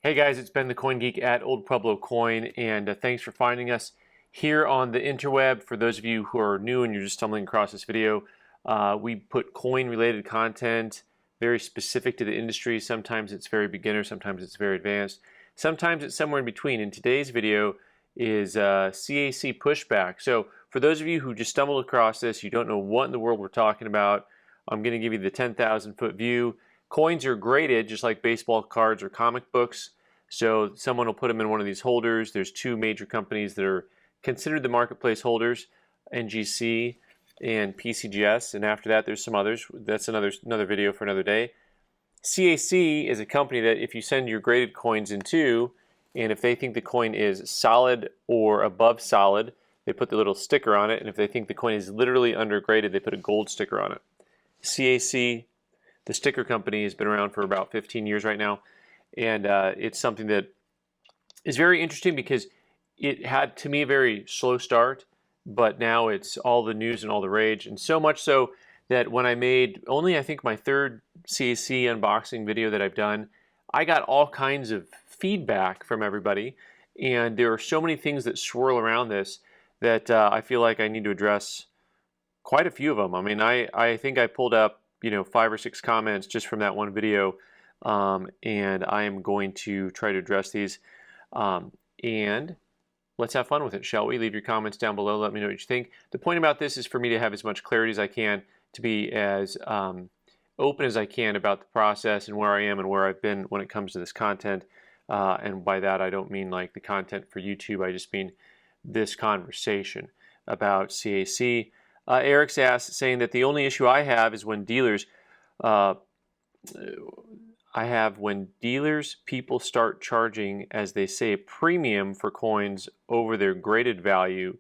Hey guys, it's Ben the Coin Geek at Old Pueblo Coin, and thanks for finding us here on the interweb. For those of you who are new and you're just stumbling across this video, we put coin-related content very specific to the industry. Sometimes it's very beginner, sometimes it's very advanced, sometimes it's somewhere in between. And today's video is CAC Pushback. So for those of you who just stumbled across this, you don't know what in the world we're talking about, I'm going to give you the 10,000 foot view. Coins are graded just like baseball cards or comic books. So someone will put them in one of these holders. There's two major companies that are considered the marketplace holders, NGC and PCGS. And after that, there's some others. That's another video for another day. CAC is a company that if you send your graded coins into, and if they think the coin is solid or above solid, they put the little sticker on it. And if they think the coin is literally undergraded, they put a gold sticker on it. CAC, the sticker company, has been around for about 15 years right now. And it's something that is very interesting because it had, to me, a very slow start, but now it's all the news and all the rage. And so much so that when I made only, I think, my third CAC unboxing video that I've done, I got all kinds of feedback from everybody. And there are so many things that swirl around this that I feel like I need to address quite a few of them. I mean, I think I pulled up, 5 or 6 comments just from that one video. And I am going to try to address these. And let's have fun with it, shall we? Leave your comments down below. Let me know what you think. The point about this is for me to have as much clarity as I can, to be as open as I can about the process and where I am and where I've been when it comes to this content. And by that, I don't mean like the content for YouTube. I just mean this conversation about CAC. Eric's asked, saying that the only issue I have is when dealers people start charging, as they say, a premium for coins over their graded value.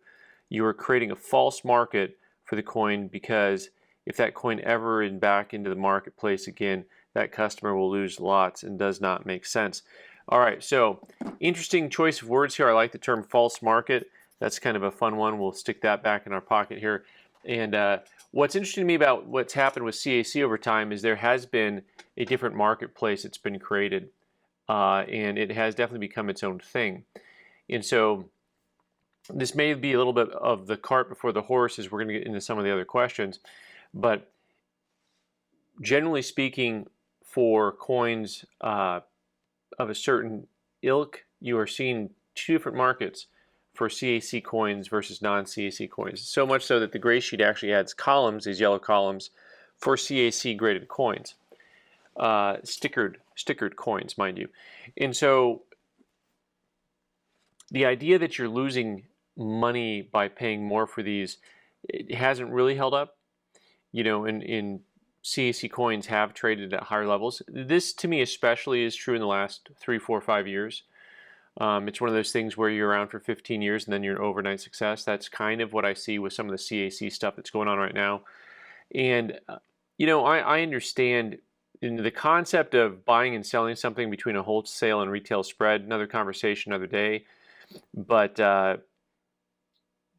You are creating a false market for the coin, because if that coin ever is back into the marketplace again, that customer will lose lots and does not make sense. All right, so interesting choice of words here. I like the term false market. That's kind of a fun one. We'll stick that back in our pocket here. And what's interesting to me about what's happened with CAC over time is there has been a different marketplace that's been created, and it has definitely become its own thing. And so this may be a little bit of the cart before the horse, as we're going to get into some of the other questions. But generally speaking, for coins of a certain ilk, you are seeing two different markets for CAC coins versus non-CAC coins. So much so that the gray sheet actually adds columns, these yellow columns, for CAC graded coins. Stickered coins, mind you. And so the idea that you're losing money by paying more for these, it hasn't really held up. In CAC coins have traded at higher levels. This, to me, especially is true in the last 3, 4, 5 years. It's one of those things where you're around for 15 years and then you're an overnight success. That's kind of what I see with some of the CAC stuff that's going on right now. And, I understand in the concept of buying and selling something between a wholesale and retail spread, another conversation, another day. But the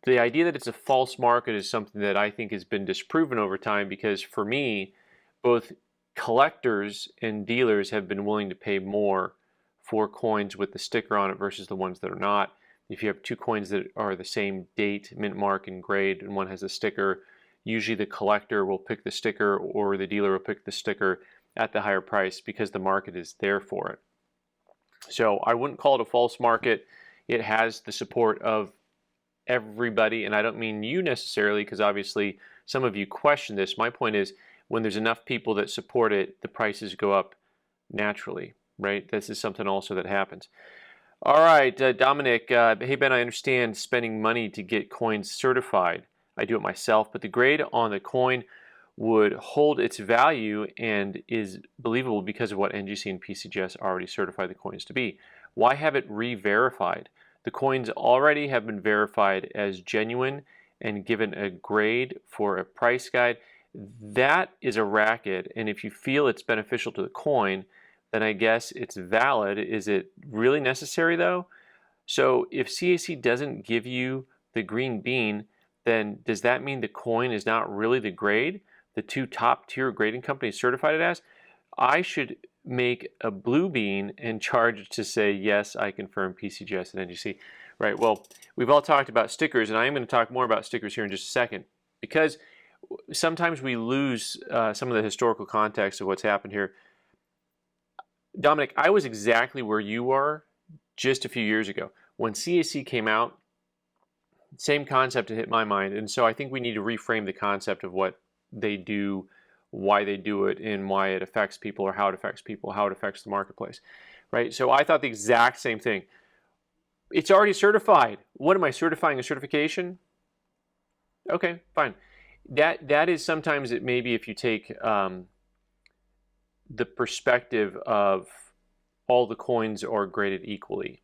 idea that it's a false market is something that I think has been disproven over time, because for me, both collectors and dealers have been willing to pay more for coins with the sticker on it versus the ones that are not. If you have two coins that are the same date, mint mark, and grade, and one has a sticker, usually the collector will pick the sticker or the dealer will pick the sticker at the higher price because the market is there for it. So I wouldn't call it a false market. It has the support of everybody, and I don't mean you necessarily, because obviously some of you question this. My point is, when there's enough people that support it, the prices go up naturally. Right? This is something also that happens. All right, Dominic, hey Ben, I understand spending money to get coins certified. I do it myself, but the grade on the coin would hold its value and is believable because of what NGC and PCGS already certified the coins to be. Why have it re-verified? The coins already have been verified as genuine and given a grade for a price guide. That is a racket, and if you feel it's beneficial to the coin, then I guess it's valid. Is it really necessary though? So if CAC doesn't give you the green bean, then does that mean the coin is not really the grade the two top tier grading companies certified it as? I should make a blue bean and charge it to say, yes, I confirm PCGS and NGC? Right, well, we've all talked about stickers, and I am going to talk more about stickers here in just a second, because sometimes we lose some of the historical context of what's happened here. Dominic, I was exactly where you are just a few years ago. When CAC came out, same concept hit my mind, and so I think we need to reframe the concept of what they do, why they do it, and why it affects people, or how it affects people, how it affects the marketplace, right? So I thought the exact same thing. It's already certified. What am I certifying? A certification? Okay, fine. That is sometimes it maybe if you take the perspective of all the coins are graded equally.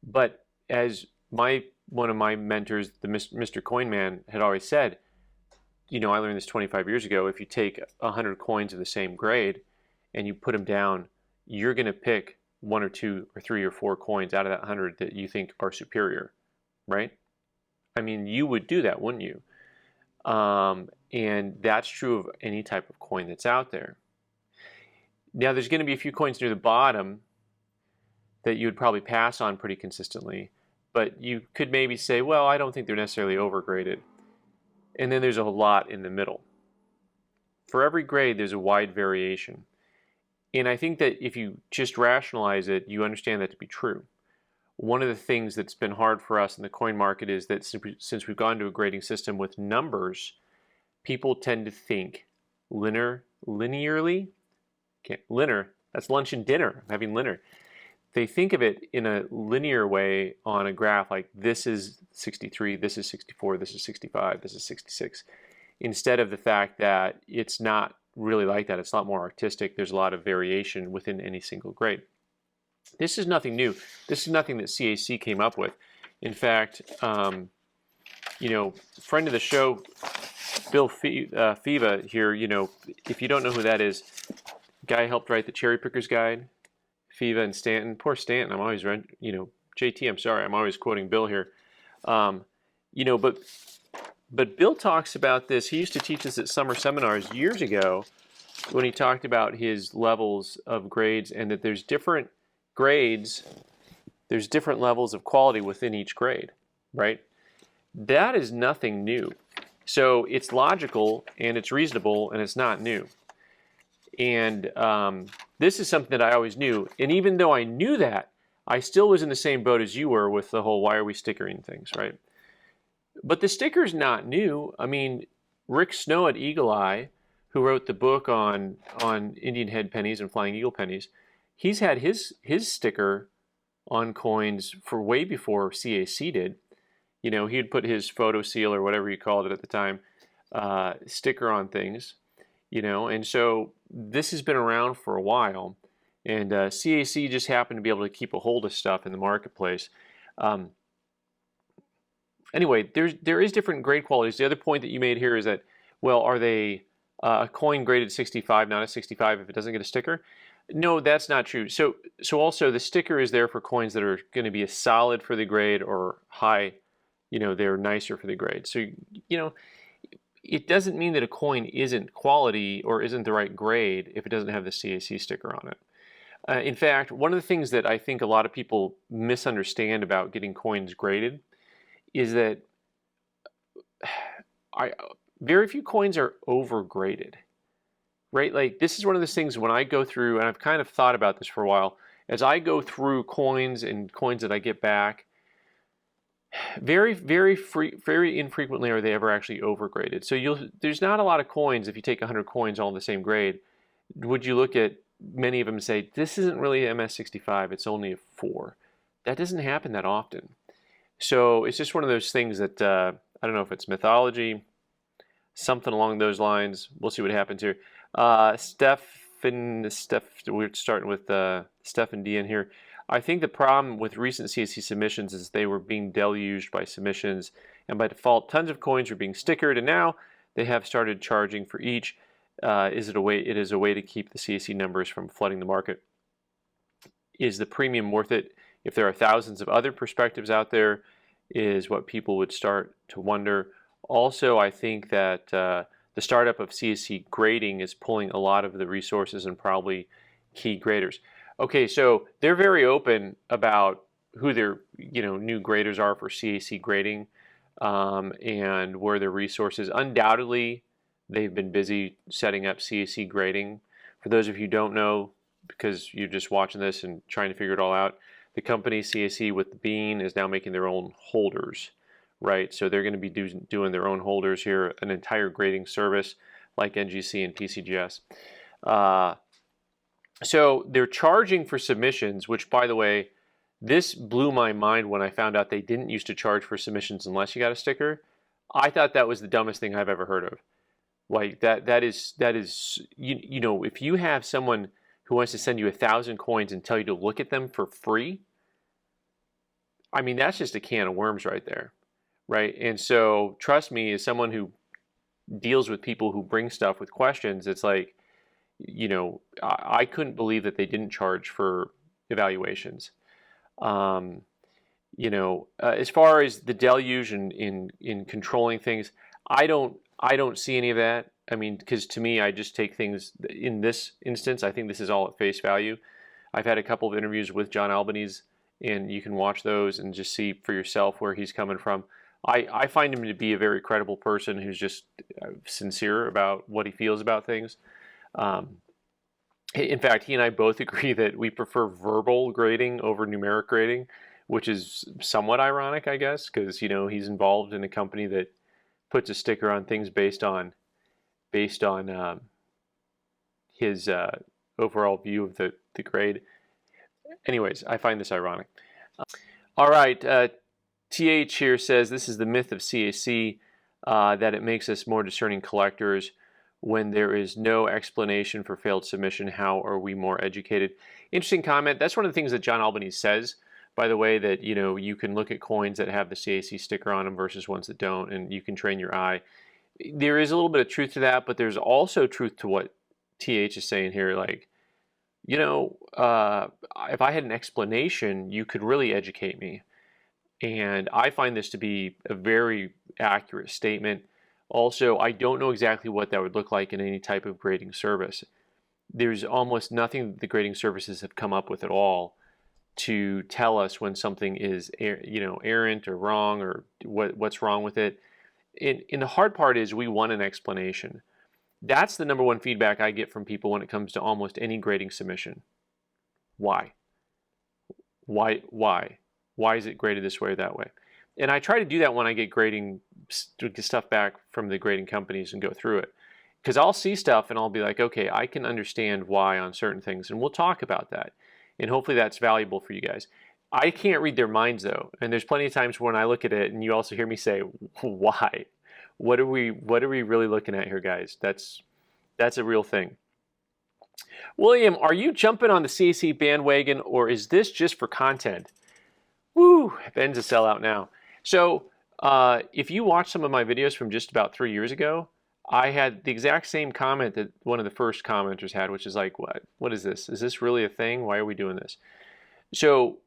But as one of my mentors, the Mr. Coin Man, had always said, you know, I learned this 25 years ago, if you take 100 coins of the same grade and you put them down, you're going to pick 1 or 2 or 3 or 4 coins out of that 100 that you think are superior, right? I mean, you would do that, wouldn't you? And that's true of any type of coin that's out there. Now, there's going to be a few coins near the bottom that you would probably pass on pretty consistently, but you could maybe say, well, I don't think they're necessarily overgraded. And then there's a lot in the middle. For every grade, there's a wide variation. And I think that if you just rationalize it, you understand that to be true. One of the things that's been hard for us in the coin market is that since we've gone to a grading system with numbers, people tend to think linearly. Linear, that's lunch and dinner, I'm having linear. They think of it in a linear way on a graph, like this is 63, this is 64, this is 65, this is 66, instead of the fact that it's not really like that. It's a lot more artistic. There's a lot of variation within any single grade. This is nothing new. This is nothing that CAC came up with. In fact, you know, friend of the show, Bill Fiva here, you know, if you don't know who that is, guy helped write the Cherry Pickers Guide, Fiva and Stanton. Poor Stanton, I'm always, you know, JT, I'm sorry, I'm always quoting Bill here. You know, but Bill talks about this. He used to teach us at summer seminars years ago when he talked about his levels of grades, and that there's different grades, there's different levels of quality within each grade, right? That is nothing new. So it's logical and it's reasonable and it's not new. And this is something that I always knew. And even though I knew that, I still was in the same boat as you were with the whole why are we stickering things, right? But the sticker's not new. I mean, Rick Snow at Eagle Eye, who wrote the book on Indian head pennies and flying eagle pennies, he's had his sticker on coins for way before CAC did. You know, he'd put his photo seal or whatever you called it at the time, sticker on things, you know, and so this has been around for a while, and CAC just happened to be able to keep a hold of stuff in the marketplace. Anyway, there is different grade qualities. The other point that you made here is that, well, are they a coin graded 65, not a 65 if it doesn't get a sticker? No, that's not true. So also the sticker is there for coins that are going to be a solid for the grade or high, you know, they're nicer for the grade. So, you know, it doesn't mean that a coin isn't quality or isn't the right grade if it doesn't have the CAC sticker on it. In fact, one of the things that I think a lot of people misunderstand about getting coins graded is that very few coins are overgraded, right? Like this is one of those things when I go through, and I've kind of thought about this for a while, as I go through coins and coins that I get back, very infrequently are they ever actually overgraded. So there's not a lot of coins, if you take 100 coins all in the same grade, would you look at many of them and say, this isn't really MS65, it's only a 4. That doesn't happen that often. So it's just one of those things that, I don't know if it's mythology, something along those lines. We'll see what happens here. We're starting with Steph and D in here. I think the problem with recent CAC submissions is they were being deluged by submissions, and by default, tons of coins were being stickered, and now they have started charging for each. It is a way to keep the CAC numbers from flooding the market. Is the premium worth it? If there are thousands of other perspectives out there, is what people would start to wonder. Also, I think that the startup of CAC grading is pulling a lot of the resources and probably key graders. Okay, so they're very open about who their new graders are for CAC grading, and where their resources. Undoubtedly, they've been busy setting up CAC grading. For those of you who don't know, because you're just watching this and trying to figure it all out, the company CAC with the bean is now making their own holders, right? So they're going to be doing their own holders here, an entire grading service like NGC and PCGS. So they're charging for submissions, which, by the way, this blew my mind when I found out they didn't used to charge for submissions unless you got a sticker. I thought that was the dumbest thing I've ever heard of. Like that is if you have someone who wants to send you 1,000 coins and tell you to look at them for free, I mean, that's just a can of worms right there, right? And so trust me, as someone who deals with people who bring stuff with questions, it's like, I couldn't believe that they didn't charge for evaluations. As far as the deluge in controlling things, I don't see any of that. I mean, because to me, I just take things in this instance. I think this is all at face value. I've had a couple of interviews with John Albanese, and you can watch those and just see for yourself where he's coming from. I find him to be a very credible person who's just sincere about what he feels about things. In fact, he and I both agree that we prefer verbal grading over numeric grading, which is somewhat ironic, I guess, because he's involved in a company that puts a sticker on things based on his overall view of the grade. Anyways, I find this ironic. All right, TH here says this is the myth of CAC, that it makes us more discerning collectors. When there is no explanation for failed submission, how are we more educated? Interesting comment. That's one of the things that John Albanese says, by the way, that you can look at coins that have the CAC sticker on them versus ones that don't, and you can train your eye. There is a little bit of truth to that, but there's also truth to what TH is saying here. Like, if I had an explanation, you could really educate me. And I find this to be a very accurate statement. Also, I don't know exactly what that would look like in any type of grading service. There's almost nothing the grading services have come up with at all to tell us when something is errant or wrong, or what's wrong with it. And the hard part is we want an explanation. That's the number one feedback I get from people when it comes to almost any grading submission. Why? Why is it graded this way or that way? And I try to do that when I get stuff back from the grading companies and go through it. Because I'll see stuff and I'll be like, okay, I can understand why on certain things, and we'll talk about that. And hopefully that's valuable for you guys. I can't read their minds though, and there's plenty of times when I look at it and you also hear me say, why? What are we really looking at here, guys? That's a real thing. William, are you jumping on the CAC bandwagon, or is this just for content? Woo, Ben's a sellout now. So if you watch some of my videos from just about 3 years ago, I had the exact same comment that one of the first commenters had, which is like, what is this? Is this really a thing? Why are we doing this? So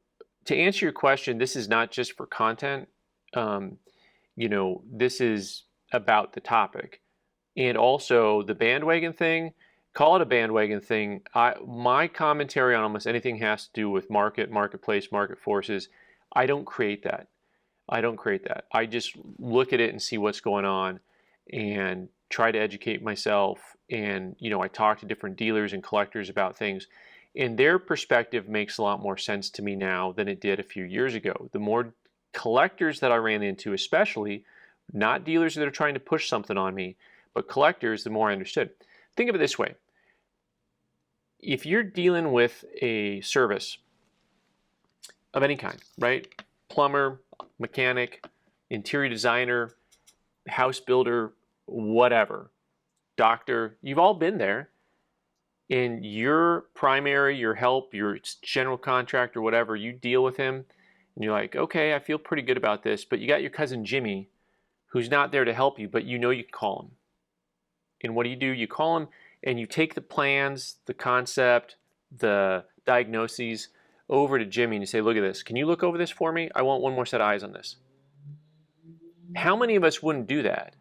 to answer your question, this is not just for content. This is about the topic. And also the bandwagon thing, call it a bandwagon thing. My commentary on almost anything has to do with marketplace, market forces. I don't create that. I just look at it and see what's going on and try to educate myself. And, I talk to different dealers and collectors about things. And their perspective makes a lot more sense to me now than it did a few years ago. The more collectors that I ran into, especially, not dealers that are trying to push something on me, but collectors, the more I understood. Think of it this way. If you're dealing with a service of any kind, right? Plumber, mechanic, interior designer, house builder, whatever, doctor, you've all been there. And your primary, your help, your general contractor, whatever, you deal with him and you're like, okay, I feel pretty good about this, but you got your cousin Jimmy who's not there to help you, but you can call him. And what do? You call him and you take the plans, the concept, the diagnoses over to Jimmy and you say, look at this. Can you look over this for me? I want one more set of eyes on this. How many of us wouldn't do that?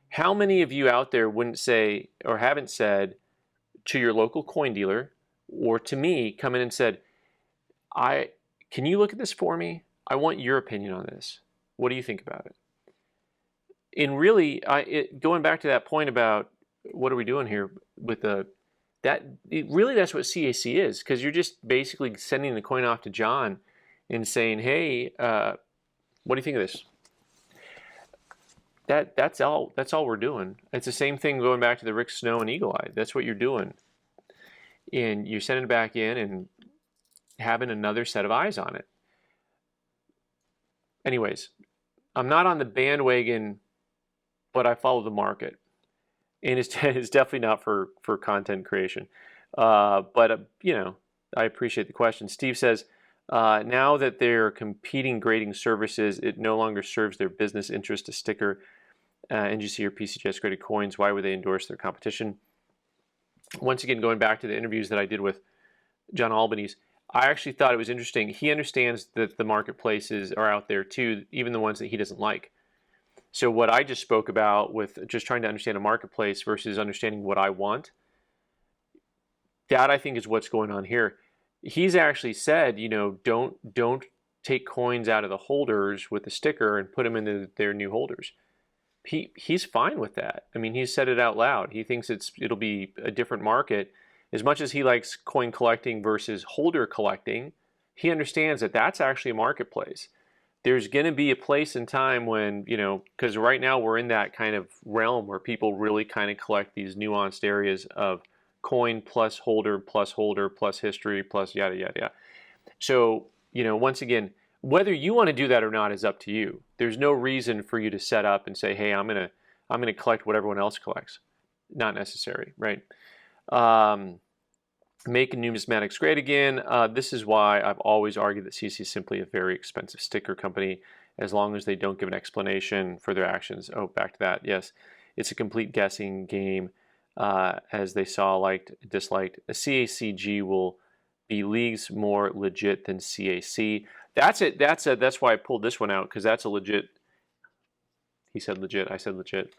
How many of you out there wouldn't say or haven't said to your local coin dealer or to me, come in and said, can you look at this for me? I want your opinion on this. What do you think about it? And really, going back to that point about what are we doing here with really that's what CAC is, because you're just basically sending the coin off to John and saying, hey, what do you think of this? That's all we're doing. It's the same thing going back to the Rick Snow and Eagle Eye. That's what you're doing. And you're sending it back in and having another set of eyes on it. Anyways, I'm not on the bandwagon, but I follow the market. And it's definitely not for content creation. But you know, I appreciate the question. Steve says, now that they're competing grading services, it no longer serves their business interest to sticker NGC or PCGS graded coins. Why would they endorse their competition? Once again, going back to the interviews that I did with John Albanese, I actually thought it was interesting. He understands that the marketplaces are out there too, even the ones that he doesn't like. So what I just spoke about with just trying to understand a marketplace versus understanding what I want, that I think is what's going on here. He's actually said, you know, don't take coins out of the holders with the sticker and put them into their new holders. He's fine with that. I mean, he's said it out loud. He thinks it'll be a different market. As much as he likes coin collecting versus holder collecting, he understands that that's actually a marketplace. There's going to be a place and time when, you know, because right now we're in that kind of realm where people really kind of collect these nuanced areas of coin plus holder plus history plus yada yada yada. So, you know, once again, whether you want to do that or not is up to you. There's no reason for you to set up and say, hey, I'm gonna collect what everyone else collects. Not necessary, right? Make numismatics great again. This is why I've always argued that CC is simply a very expensive sticker company, as long as they don't give an explanation for their actions. Oh, back to that. Yes, it's a complete guessing game, as they saw, liked, disliked. A CACG will be leagues more legit than CAC. That's it. That's why I pulled this one out, because that's a legit. He said legit. I said legit.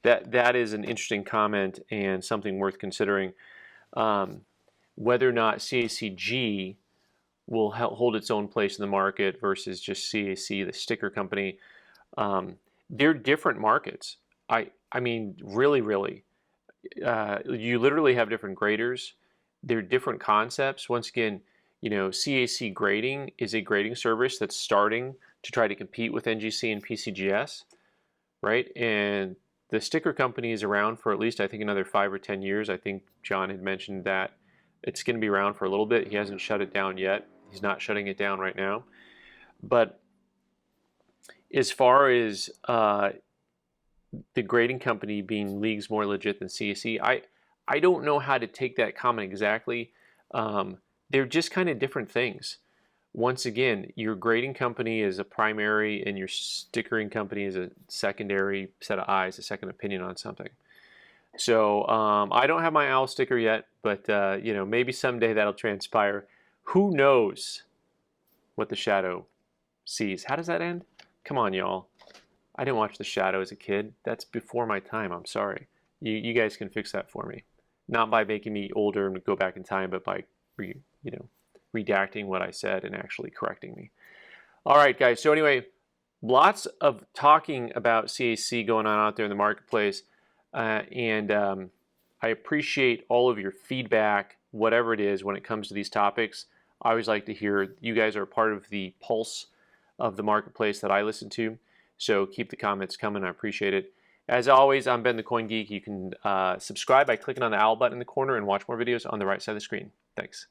That is an interesting comment and something worth considering. Whether or not CACG will hold its own place in the market versus just CAC, the sticker company. They're different markets. I mean, really. You literally have different graders. They're different concepts. Once again, you know, CAC grading is a grading service that's starting to try to compete with NGC and PCGS, right? And the sticker company is around for at least, I think, another 5 or 10 years. I think John had mentioned that it's going to be around for a little bit. He hasn't shut it down yet. He's not shutting it down right now. But as far as the grading company being leagues more legit than CAC, I don't know how to take that comment exactly. They're just kind of different things. Once again, your grading company is a primary and your stickering company is a secondary set of eyes, a second opinion on something. So I don't have my owl sticker yet, but you know, maybe someday that'll transpire. Who knows what the Shadow sees? How does that end? Come on, y'all. I didn't watch The Shadow as a kid. That's before my time. I'm sorry. You guys can fix that for me. Not by making me older and go back in time, but by redacting what I said and actually correcting me. All right, guys. So anyway, lots of talking about CAC going on out there in the marketplace. And I appreciate all of your feedback, whatever it is, when it comes to these topics. I always like to hear. You guys are part of the pulse of the marketplace that I listen to. So keep the comments coming. I appreciate it. As always, I'm Ben the Coin Geek. You can subscribe by clicking on the owl button in the corner and watch more videos on the right side of the screen. Thanks.